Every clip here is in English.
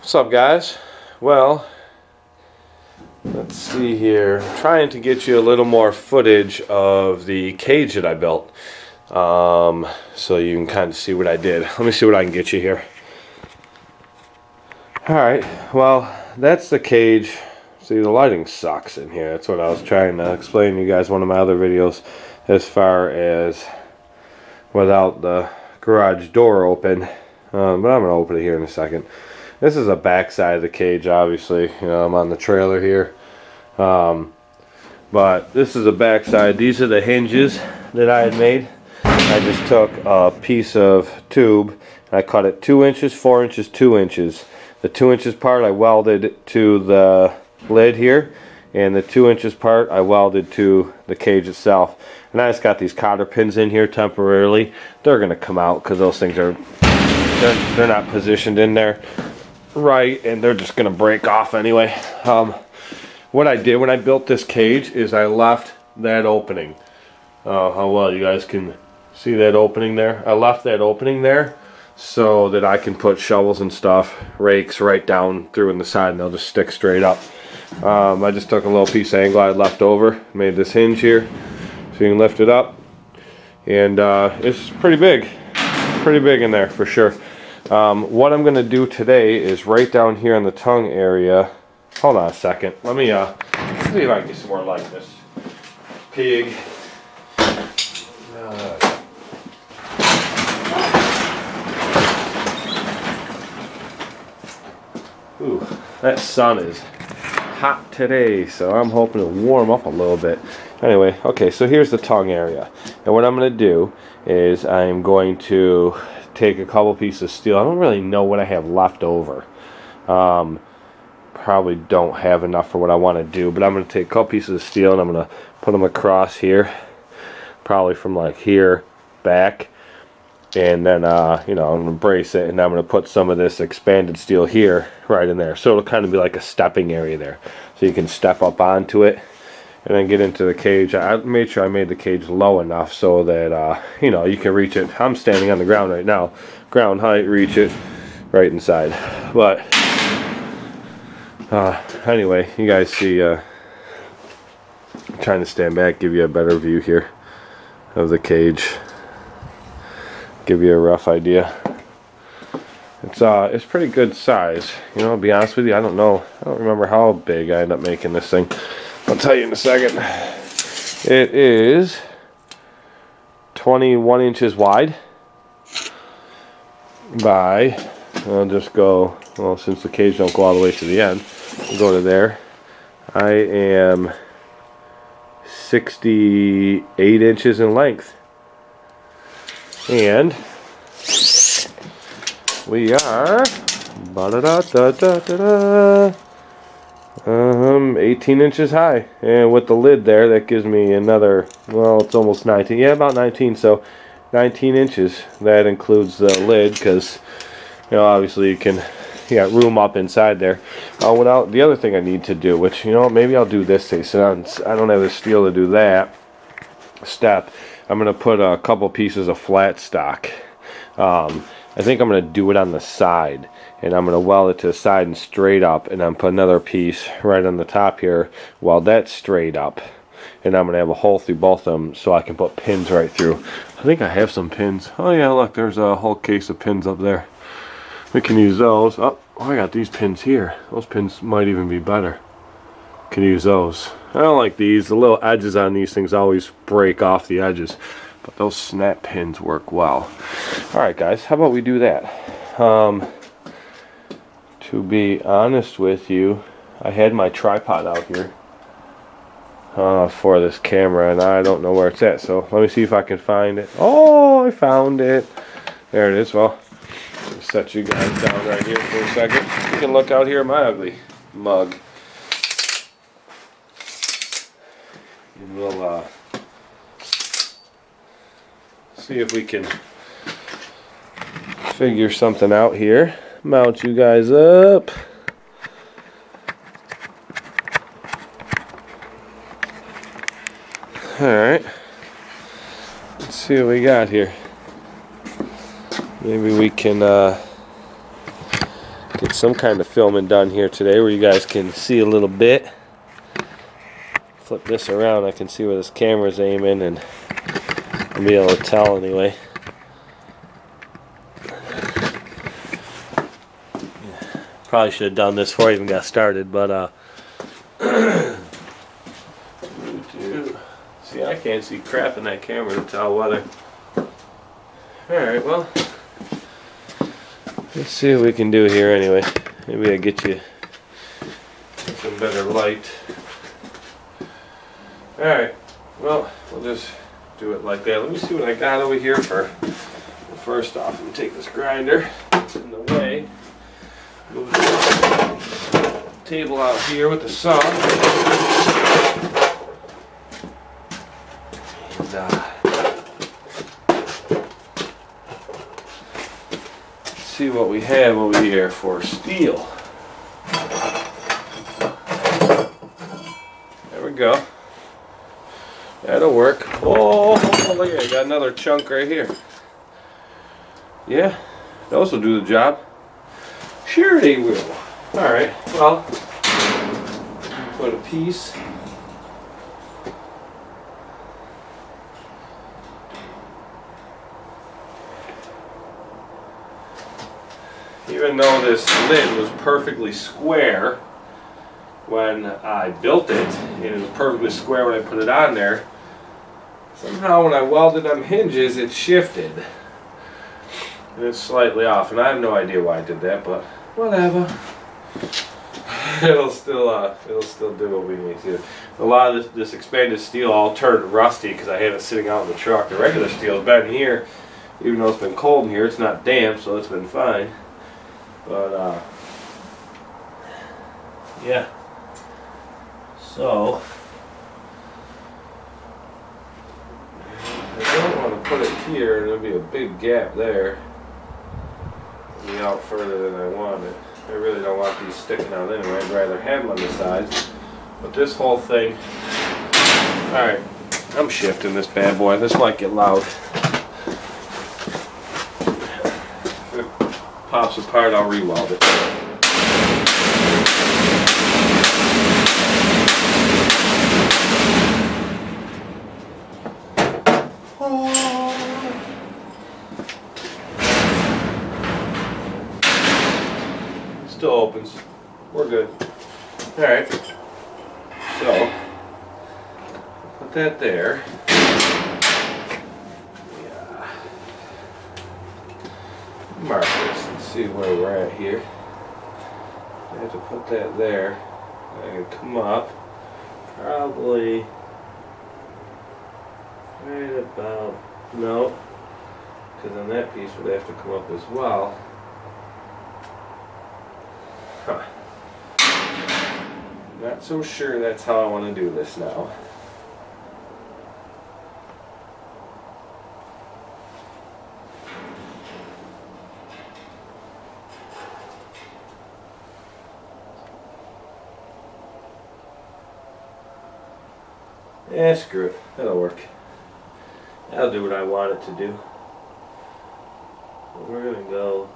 What's up, guys? Well, let's see here. I'm trying to get you a little more footage of the cage that I built, so you can kind of see what I did. Let me see what I can get you here. Alright, well, that's the cage. See, the lighting sucks in here. That's what I was trying to explain to you guys in one of my other videos, as far as without the garage door open. But I'm going to open it here in a second. This is the back side of the cage, obviously. You know, I'm on the trailer here. But this is the back side. These are the hinges that I had made. I just took a piece of tube and I cut it 2 inches, 4 inches, 2 inches. The 2 inches part I welded to the lid here, and the 2 inches part I welded to the cage itself. And I just got these cotter pins in here temporarily. They're gonna come out because those things are they're not positioned in there right, and they're just gonna break off anyway. What I did when I built this cage is I left that opening. How well you guys can see that opening there. I left that opening there so that I can put shovels and stuff, rakes right down through in the side, and they'll just stick straight up. I just took a little piece of angle I had left over, made this hinge here so you can lift it up, and it's pretty big in there for sure. What I'm gonna do today is right down here on the tongue area. Hold on a second, let me see if I can get some more like this pig. Ooh, that sun is hot today, so I'm hoping to warm up a little bit. Anyway, okay, so here's the tongue area, and what I'm going to do is I'm going to take a couple pieces of steel. I don't really know what I have left over. Probably don't have enough for what I want to do, but I'm going to take a couple pieces of steel and I'm going to put them across here, probably from like here back, and then you know, I'm going to brace it, and I'm going to put some of this expanded steel here right in there, so it'll kind of be like a stepping area there, so you can step up onto it and then get into the cage. I made sure I made the cage low enough so that you know, you can reach it. I'm standing on the ground right now, ground height, reach it right inside. But anyway, you guys see, I'm trying to stand back, give you a better view here of the cage, give you a rough idea. It's pretty good size, you know. To be honest with you, I don't remember how big I ended up making this thing. I'll tell you in a second. It is 21 inches wide by, I'll just go, well, since the cage don't go all the way to the end, I'll go to there. I am 68 inches in length, and we are 18 inches high, and with the lid there, that gives me another, well, it's almost 19, yeah, about 19, so 19 inches. That includes the lid, because, you know, obviously you got room up inside there. The other thing I need to do, which, you know, maybe I'll do this today, so I don't have the steel to do that step. I'm going to put a couple pieces of flat stock. I think I'm going to do it on the side, and I'm going to weld it to the side and straight up, and then put another piece right on the top here, weld that straight up, and I'm going to have a hole through both of them so I can put pins right through. I think I have some pins. Oh yeah, look, there's a whole case of pins up there. We can use those. Oh, I got these pins here. Those pins might even be better. Can use those. I don't like these. The little edges on these things always break off the edges, but those snap pins work well. Alright guys, how about we do that? To be honest with you, I had my tripod out here for this camera, and I don't know where it's at, so let me see if I can find it. Oh, I found it. There it is. Well, I'll set you guys down right here for a second. You can look out here at my ugly mug. And we'll see if we can figure something out here. Mount you guys up. Alright. Let's see what we got here. Maybe we can Get some kind of filming done here today where you guys can see a little bit. Flip this around, I can see where this camera's aiming, and I'll be able to tell anyway. Probably should have done this before I even got started, but see, I can't see crap in that camera to tell whether. Alright, well, let's see what we can do here anyway. Maybe I get you some better light. Alright, well, we'll just do it like that. Let me see what I got over here for. First off, I'm take this grinder in the way. Move the table out here with the saw. And see what we have over here for steel. There we go. That'll work. Oh, look at it. Got another chunk right here. Yeah, those will do the job. Sure they will. Alright, well, put a piece. Even though this lid was perfectly square when I built it, and it was perfectly square when I put it on there, somehow when I welded them hinges it shifted. And it's slightly off, and I have no idea why I did that, but whatever. it'll still do what we need to. A lot of this expanded steel all turned rusty because I had it sitting out in the truck. The regular steel's been here, even though it's been cold in here. It's not damp, so it's been fine. But yeah. So I don't want to put it here, and there'll be a big gap there. It'll be out further than I want it. I really don't want these sticking out anyway. I'd rather have them on the sides. But this whole thing, alright, I'm shifting this bad boy. This might get loud. If it pops apart, I'll re-weld it. Still opens. We're good. Alright. So, put that there. Yeah. Mark this and see where we're at here. I have to put that there. I can come up probably right about, no, because then that piece would have to come up as well. Huh. Not so sure that's how I want to do this now. Yeah, screw it. That'll work. That'll do what I want it to do. But we're gonna go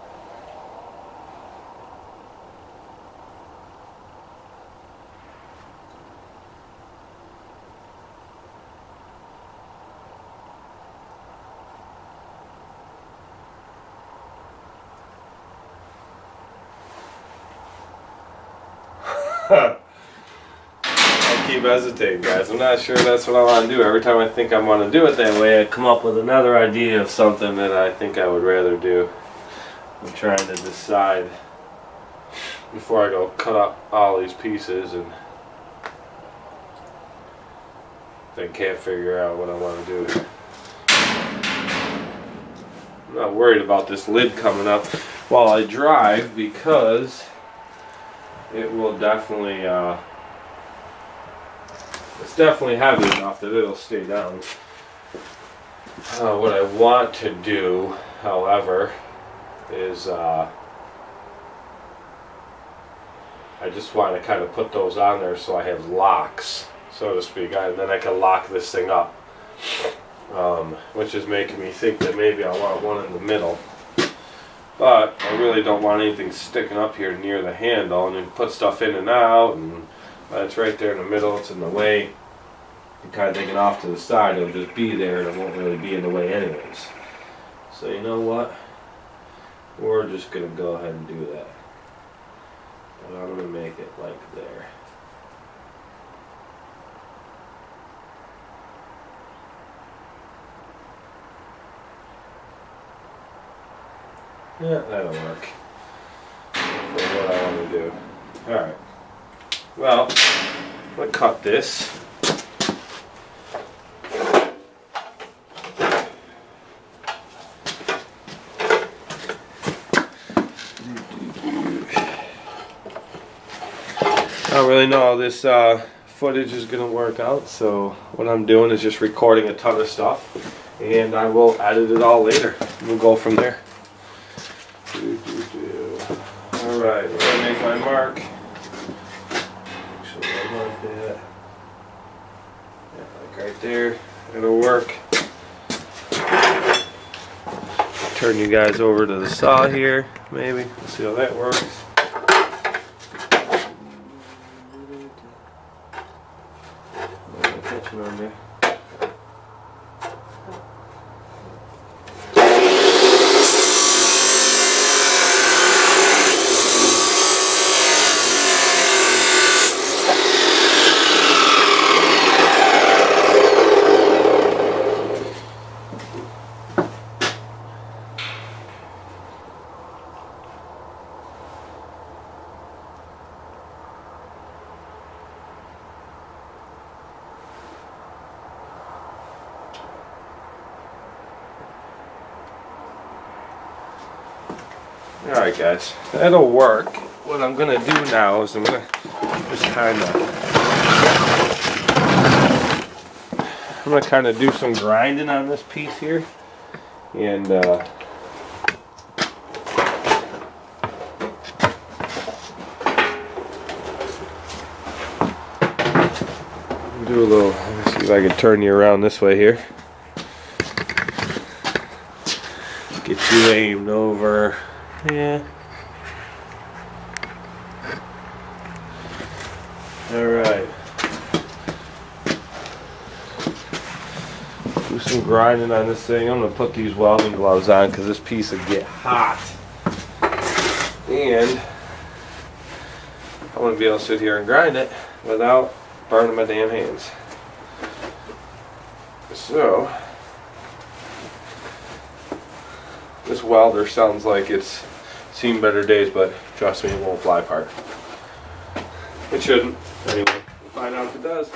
I keep hesitating, guys. I'm not sure that's what I want to do. Every time I think I want to do it that way, I come up with another idea of something that I think I would rather do. I'm trying to decide before I go cut up all these pieces and then can't figure out what I want to do. I'm not worried about this lid coming up while I drive because it will definitely, it's definitely heavy enough that it'll stay down. What I want to do, however, is I just want to kind of put those on there so I have locks, so to speak, and then I can lock this thing up, which is making me think that maybe I want one in the middle. But I really don't want anything sticking up here near the handle, and then put stuff in and out, and it's right there in the middle, it's in the way. I'm kind of thinking off to the side, it'll just be there and it won't really be in the way anyways. So you know what? We're just going to go ahead and do that. And I'm going to make it like there. Yeah, that'll work for what I want to do. Alright. Well, I'm going to cut this. I don't really know how this footage is going to work out, so what I'm doing is just recording a ton of stuff, and I will edit it all later. We'll go from there. Alright, we're going to make my mark. Actually, I like that. Yeah, like right there. It'll work. Turn you guys over to the saw here, maybe. See how that works. On there. Alright guys, that'll work. What I'm going to do now is I'm going to just kind of do some grinding on this piece here. And do a little, let me see if I can turn you around this way here. Get you aimed over. Yeah. Alright. Do some grinding on this thing. I'm going to put these welding gloves on because this piece will get hot. And I want to be able to sit here and grind it without burning my damn hands. So, this welder sounds like it's seen better days, but trust me, it won't fly apart. It shouldn't. Anyway, we'll find out if it does.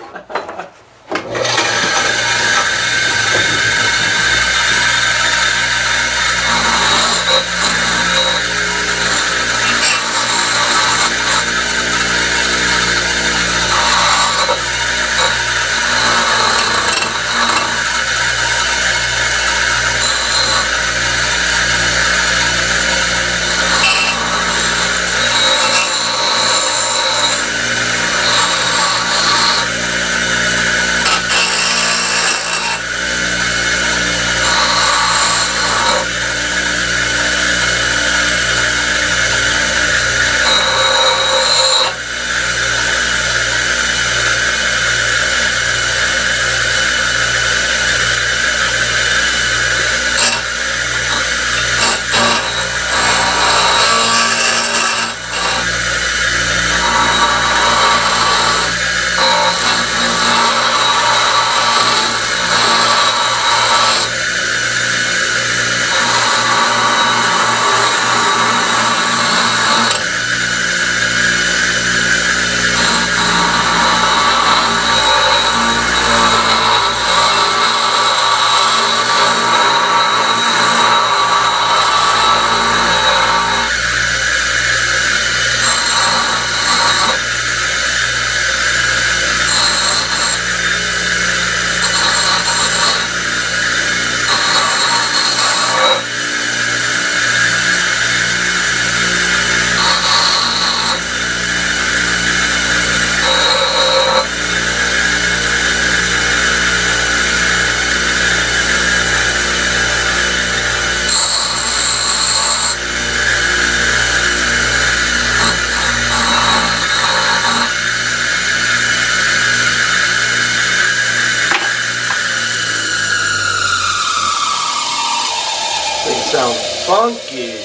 funky.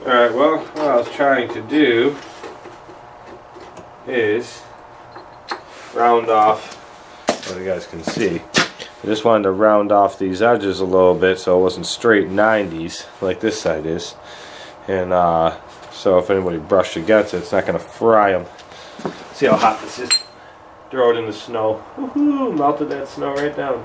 Alright, well, what I was trying to do is round off, so you guys can see. I just wanted to round off these edges a little bit so it wasn't straight 90s like this side is. And so if anybody brushed against it, it's not going to fry them. See how hot this is? Throw it in the snow. Woohoo! Melted that snow right down.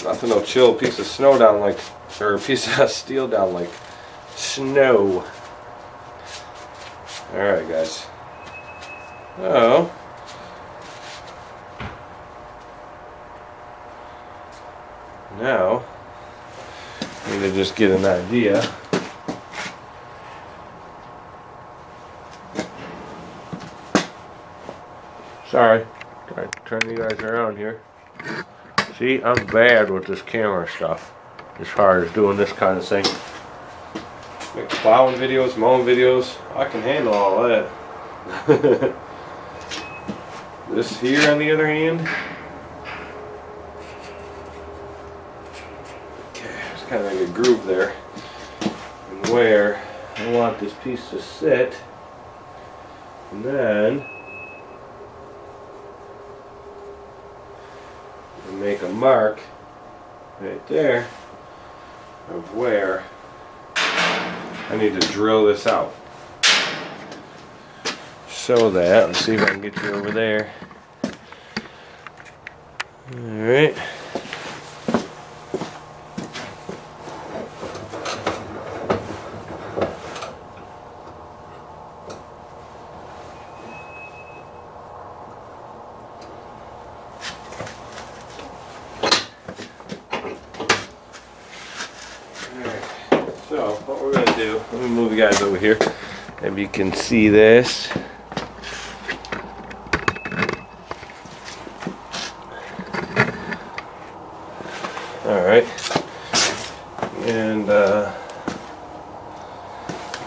Nothing will chill a piece of snow down like, or a piece of steel down like snow. Alright guys. Oh. Now, I need to just get an idea. Sorry, trying to turn you guys around here. See, I'm bad with this camera stuff as far as doing this kind of thing. Make plowing videos, mowing videos, I can handle all that. This here on the other hand, okay, there's kind of like a groove there. And where I want this piece to sit, and then make a mark right there of where I need to drill this out, so that, let's see if I can get you over there. Alright. So, what we're going to do, let me move you guys over here. Maybe you can see this. Alright. And, let's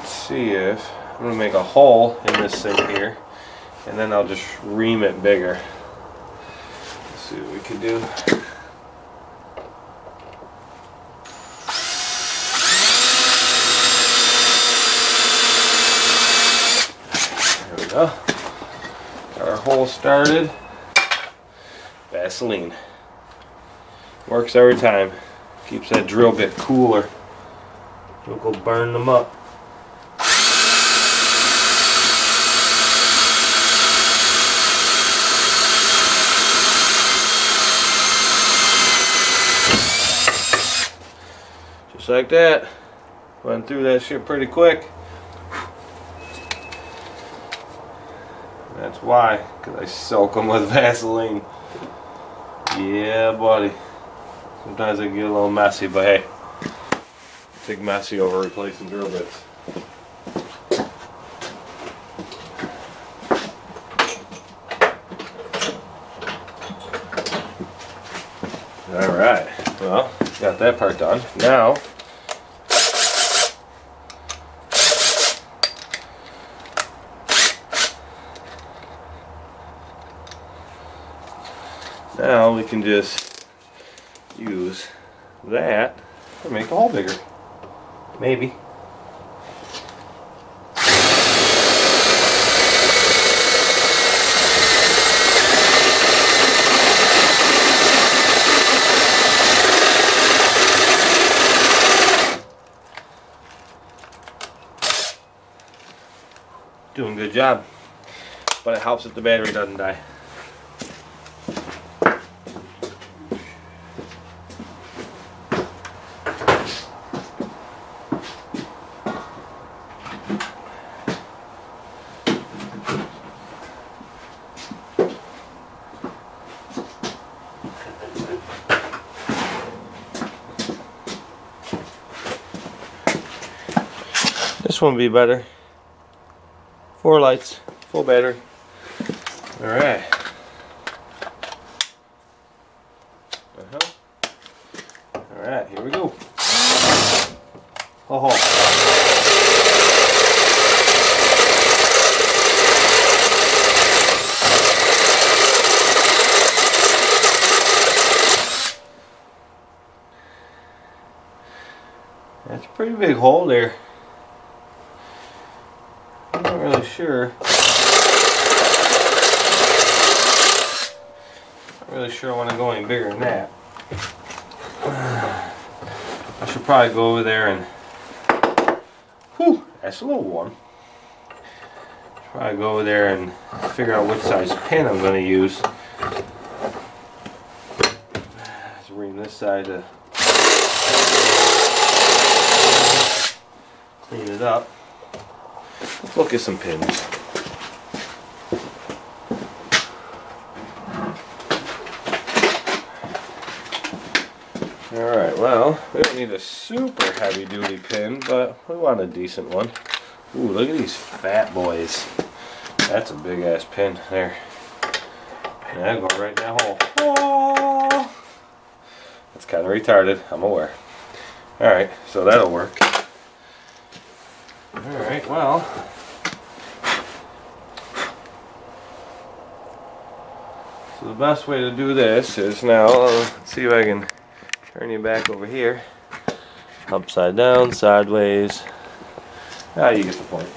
see if, I'm going to make a hole in this thing here. And then I'll just ream it bigger. Let's see what we can do. Got our hole started. Vaseline works every time. Keeps that drill bit cooler. Don't go burn them up. Just like that. Went through that shit pretty quick. That's why, because I soak them with Vaseline. Yeah, buddy. Sometimes they get a little messy, but hey, take messy over replacing drill bits. Alright, well, got that part done. Now we can just use that to make the hole bigger. Maybe. Doing a good job. But it helps if the battery doesn't die. this one would be better. 4 lights, full battery. Alright. Alright, here we go. Oh. That's a pretty big hole there. I'm not really sure. Not really sure I want to go any bigger than that. I should probably go over there and... Whew, that's a little warm. Probably go over there and figure out which size pin I'm going to use. Let's bring this side to clean it up. Let's look at some pins. Alright, well, we don't need a super heavy duty pin, but we want a decent one. Ooh, look at these fat boys. That's a big ass pin there. And that'll go right in that hole. Oh! That's kind of retarded, I'm aware. Alright, so that'll work. Alright, well. So the best way to do this is now, let's see if I can turn you back over here. Upside down, sideways. Ah, you get the point.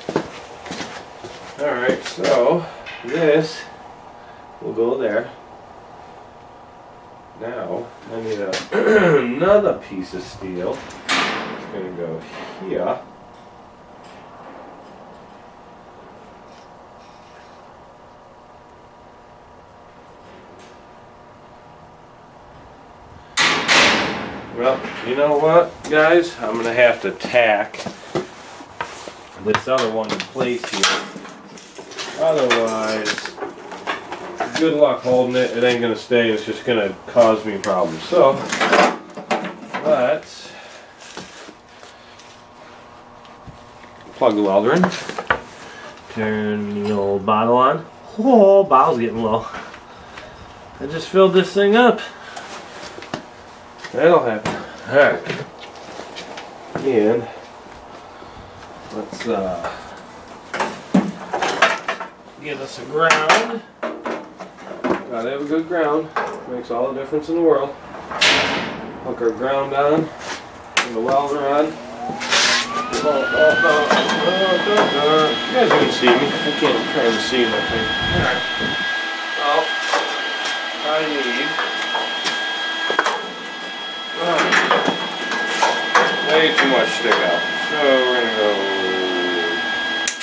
Alright, so this will go there. Now, I need another piece of steel. It's going to go here. Well, you know what, guys? I'm going to have to tack this other one in place here. Otherwise, good luck holding it. It ain't going to stay. It's just going to cause me problems. So, let's plug the welder in. Turn the old bottle on. Oh, bottle's getting low. I just filled this thing up. That'll happen. Alright. And let's get us a ground. Gotta have a good ground. Makes all the difference in the world. Hook our ground on. And the welder on. You guys can see me. I can't try to see that thing. Alright. Well, I need way too much stick out. So we're gonna go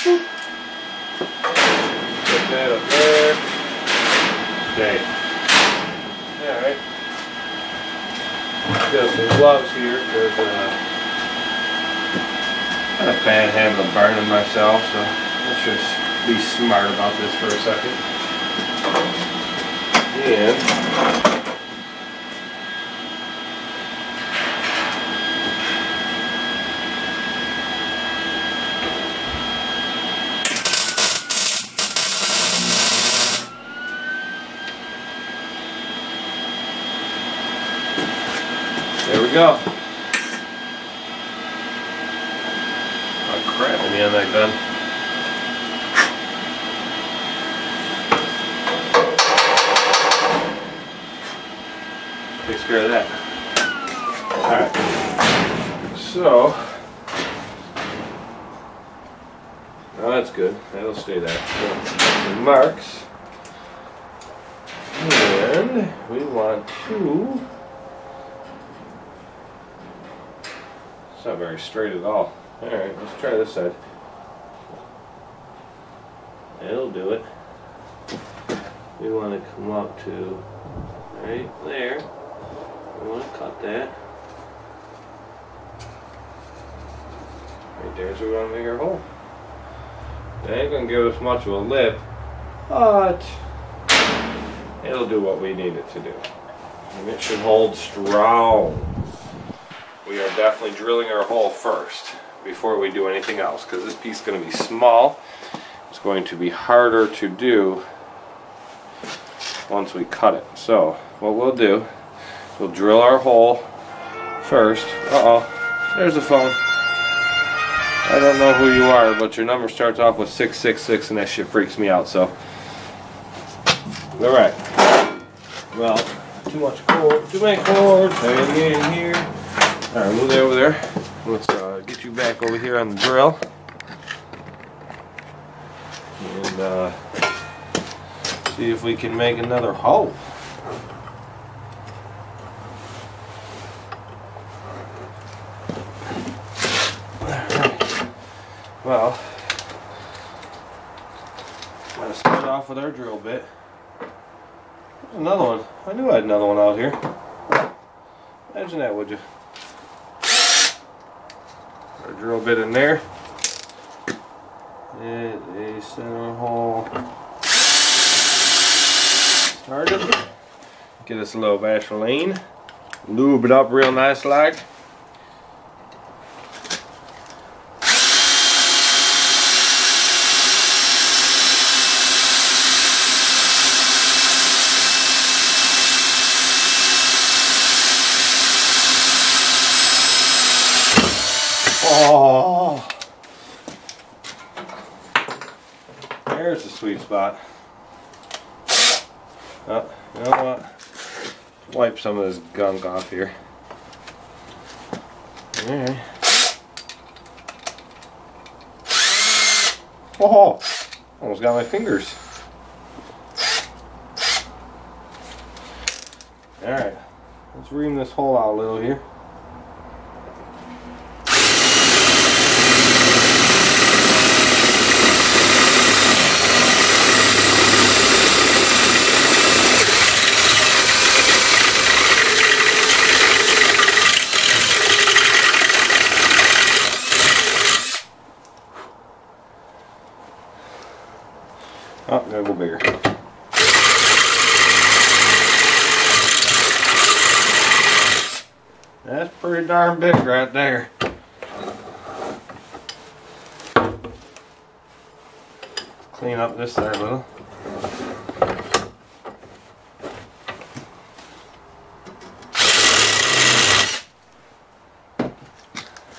boop. Put that up there. Stay. Alright. Got some gloves here because I have a bad habit of burning myself, so let's just be smart about this for a second. And there we go. Oh crap, in the end that gun. Takes care of that. Alright. So, oh, that's good. That'll stay there. Some marks. And we want to... It's not very straight at all. Alright, let's try this side. It'll do it. We want to come up to right there. We want to cut that. Right there, so we want to make our hole. It ain't going to give us much of a lip, but it'll do what we need it to do. And it should hold strong. We are definitely drilling our hole first. before we do anything else, because this piece is going to be small. It's going to be harder to do once we cut it. So what we'll do, we'll drill our hole first. There's the phone. I don't know who you are, but your number starts off with 666 and that shit freaks me out, so. Alright. Well, too many cords hanging in here. Alright, move that over there. Let's get you back over here on the drill. And see if we can make another hole. Well, I'm going to start off with our drill bit. There's another one. I knew I had another one out here. Imagine that, would you? Our drill bit in there. And a center hole started. Get us a little Vaseline. Lube it up real nice like. Oh, there's the sweet spot. Oh, you know what? Wipe some of this gunk off here. Alright. Oh, almost got my fingers. Alright, let's ream this hole out a little here. Oh, gotta go bigger. That's pretty darn big right there. Clean up this there a little.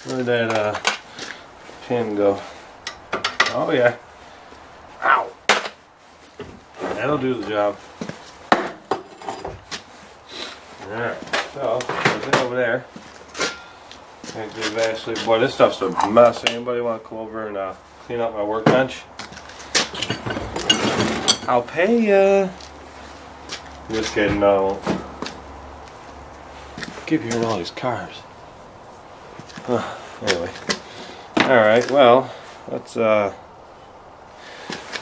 Where'd that pin go? Oh yeah. Ow! That'll do the job. Alright, so there's it over there. Can't do Vaseline. Boy, this stuff's a mess. Anybody want to come over and clean up my workbench? I'll pay ya. Just kidding, no. Keep hearing all these cars. Anyway. Alright, well, let's I'm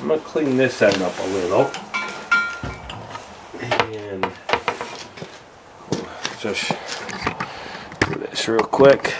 gonna clean this end up a little. And just do this real quick.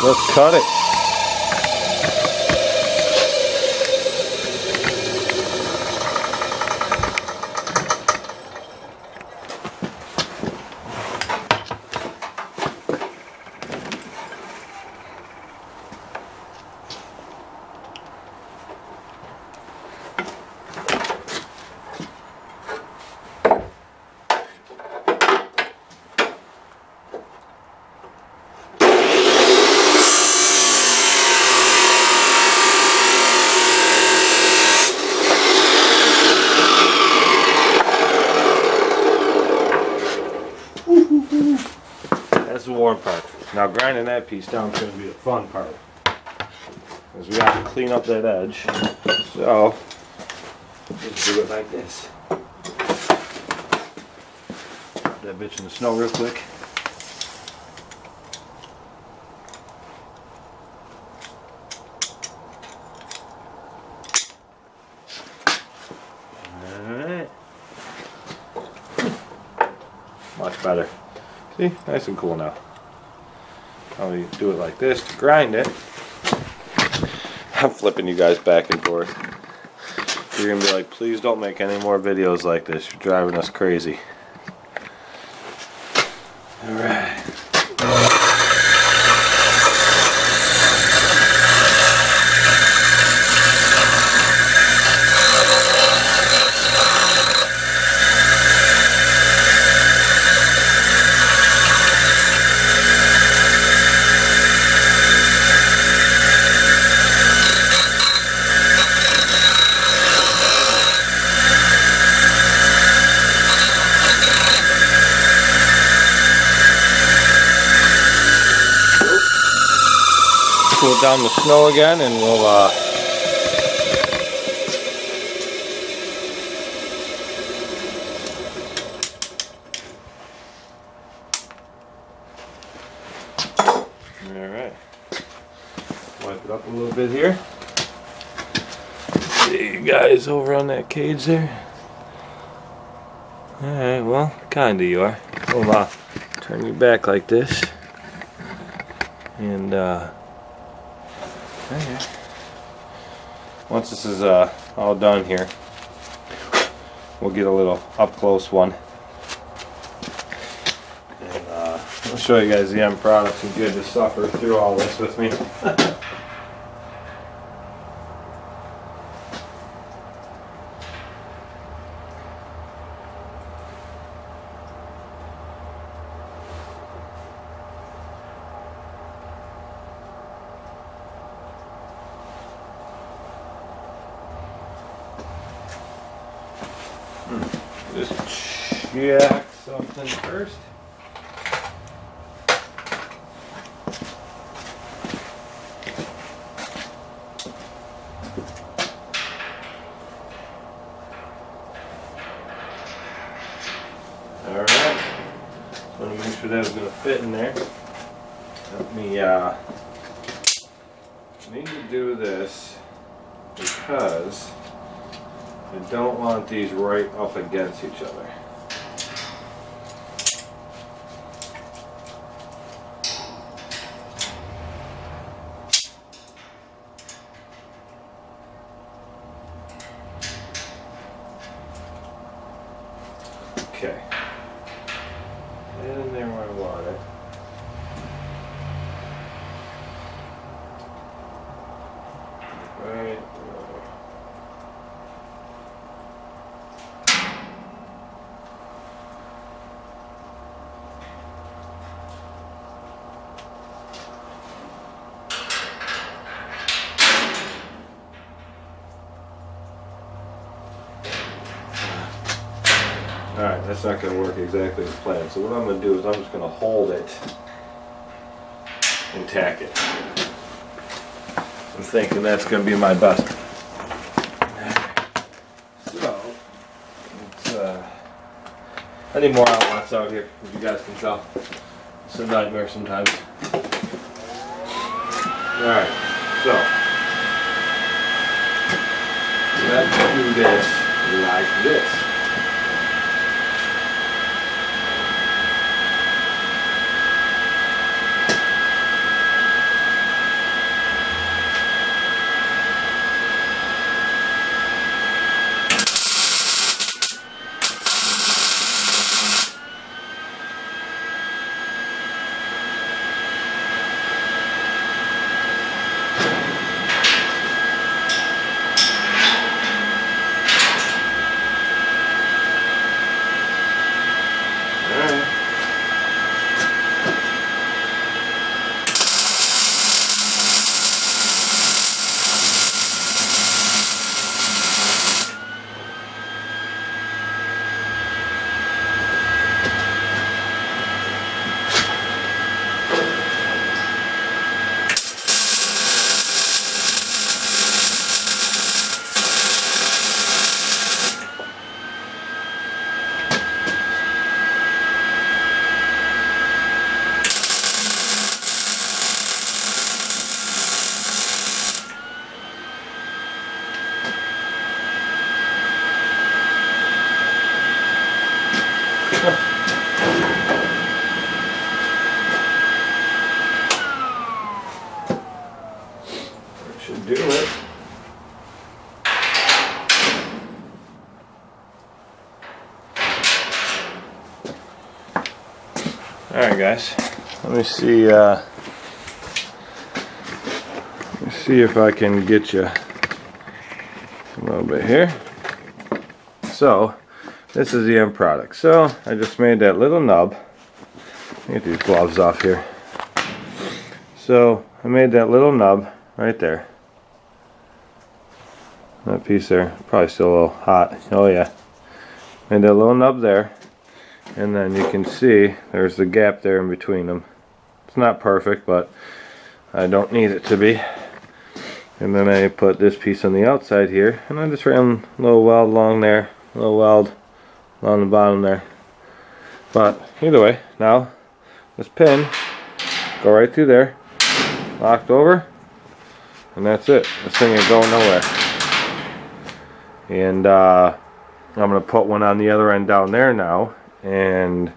Let's cut it. Now grinding that piece down is going to be the fun part, because we have to clean up that edge. So just do it like this. Put that bitch in the snow real quick. Alright. Much better. See? Nice and cool now. Now we do it like this to grind it. I'm flipping you guys back and forth. You're going to be like, please don't make any more videos like this. You're driving us crazy. Alright. Cool down the snow again, and we'll alright, wipe it up a little bit here. See you guys over on that cage there. Alright, well, kinda you are. We'll turn you back like this, and okay. Once this is all done here, we'll get a little up close one, and I'll show you guys the end product. It's good to suffer through all this with me. Just check something first. Alright. I want to make sure that was going to fit in there. Let me need to do this because I don't want these right up against each other. Okay. And there where I want it. Right. Alright, that's not going to work exactly as planned. So what I'm going to do is I'm just going to hold it and tack it. I'm thinking that's going to be my best. So, it's, I need more outlets out here, as you guys can tell. It's a nightmare sometimes. Alright, so let's do this like this. Should do it. Alright guys, let me see if I can get you a little bit here. So this is the end product. So I just made that little nub. Let me get these gloves off here. So I made that little nub right there. That piece there, probably still a little hot. Oh yeah. Made that little nub there. And then you can see there's the gap there in between them. It's not perfect, but I don't need it to be. And then I put this piece on the outside here, and I just ran a little weld along there, a little weld along the bottom there. But either way, now this pin go right through there, locked over, and that's it. This thing ain't going nowhere. And I'm gonna put one on the other end down there now. And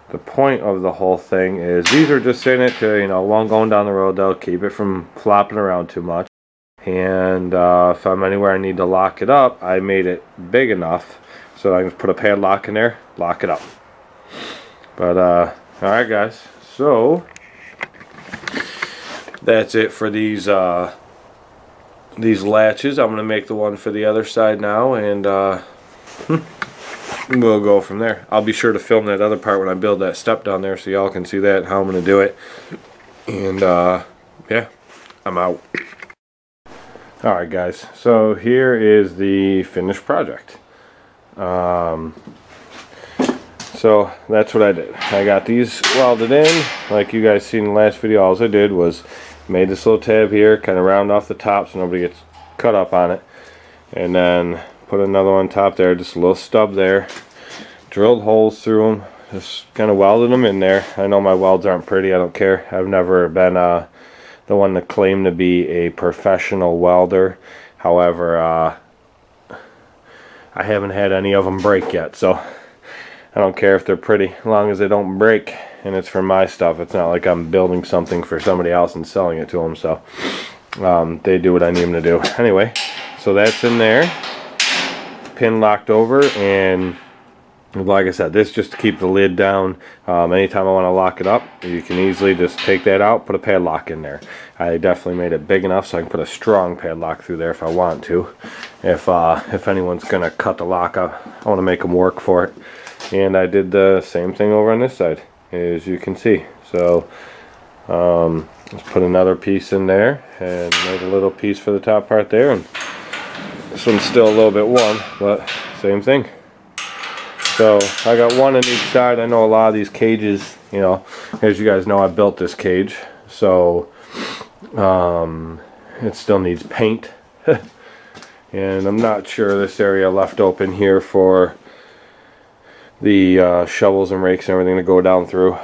the point of the whole thing is these are just in it to, you know, while I'm going down the road, they'll keep it from flopping around too much. And if I'm anywhere I need to lock it up, I made it big enough so I can put a padlock in there, lock it up. But alright guys, so that's it for these latches. I'm gonna make the one for the other side now, and we'll go from there. I'll be sure to film that other part when I build that step down there so y'all can see that, how I'm going to do it. And yeah, I'm out. Alright guys, so here is the finished project. So that's what I did. I got these welded in. Like you guys seen in the last video, all I did was made this little tab here, kind of round off the top so nobody gets cut up on it. And then put another one on top there, just a little stub there. Drilled holes through them, just kind of welded them in there. I know my welds aren't pretty, I don't care. I've never been the one to claim to be a professional welder. However, I haven't had any of them break yet, so I don't care if they're pretty, as long as they don't break and it's for my stuff. It's not like I'm building something for somebody else and selling it to them, so they do what I need them to do. Anyway, so that's in there. Pin locked over, and like I said, this just to keep the lid down. Anytime I want to lock it up, you can easily just take that out, put a padlock in there. I definitely made it big enough so I can put a strong padlock through there if I want to. If anyone's gonna cut the lock up, I want to make them work for it. And I did the same thing over on this side, as you can see. So let's put another piece in there and make a little piece for the top part there. And this one's still a little bit warm, but same thing. So I got one on each side. I know a lot of these cages, you know, as you guys know, I built this cage, so it still needs paint. And I'm not sure this area left open here for the shovels and rakes and everything to go down through.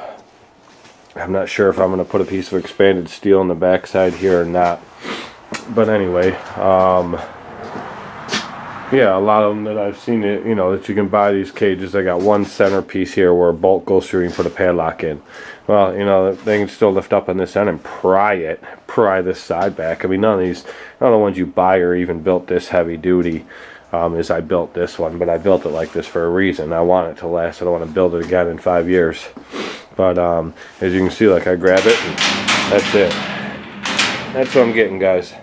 I'm not sure if I'm going to put a piece of expanded steel on the back side here or not. But anyway, yeah, a lot of them that I've seen, it, you know, that you can buy these cages. I got one center piece here where a bolt goes through and you put a padlock in. Well, you know, they can still lift up on this end and pry this side back. I mean, none of the ones you buy are even built this heavy duty as I built this one. But I built it like this for a reason. I want it to last. I don't want to build it again in 5 years. But as you can see, like, I grab it and that's it. That's what I'm getting, guys.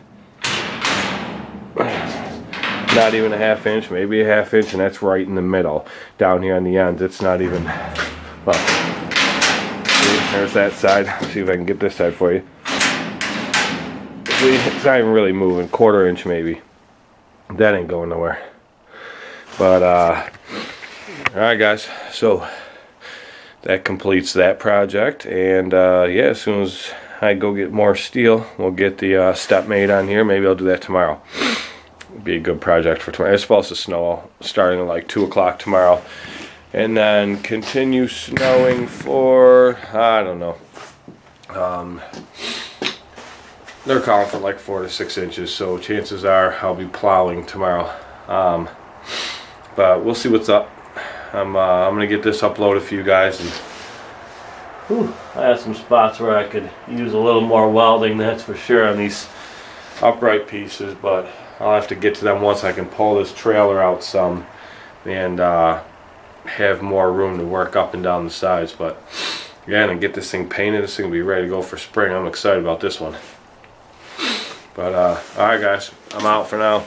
Not even a ½ inch, maybe a ½ inch, and that's right in the middle. Down here on the ends, it's not even, well, see, there's that side. Let's see if I can get this side for you. See, it's not even really moving, ½ inch maybe. That ain't going nowhere. But, alright guys, so that completes that project. And yeah, as soon as I go get more steel, we'll get the step made on here. Maybe I'll do that tomorrow. Be a good project for tomorrow. It's supposed to snow starting at like 2 o'clock tomorrow, and then continue snowing for, I don't know, they're calling for like 4 to 6 inches, so chances are I'll be plowing tomorrow. But we'll see what's up. I'm gonna get this uploaded for you guys. And whew, I have some spots where I could use a little more welding, that's for sure, on these upright pieces, but I'll have to get to them once I can pull this trailer out some and have more room to work up and down the sides. But again, and get this thing painted. This thing will be ready to go for spring. I'm excited about this one. But alright guys, I'm out for now.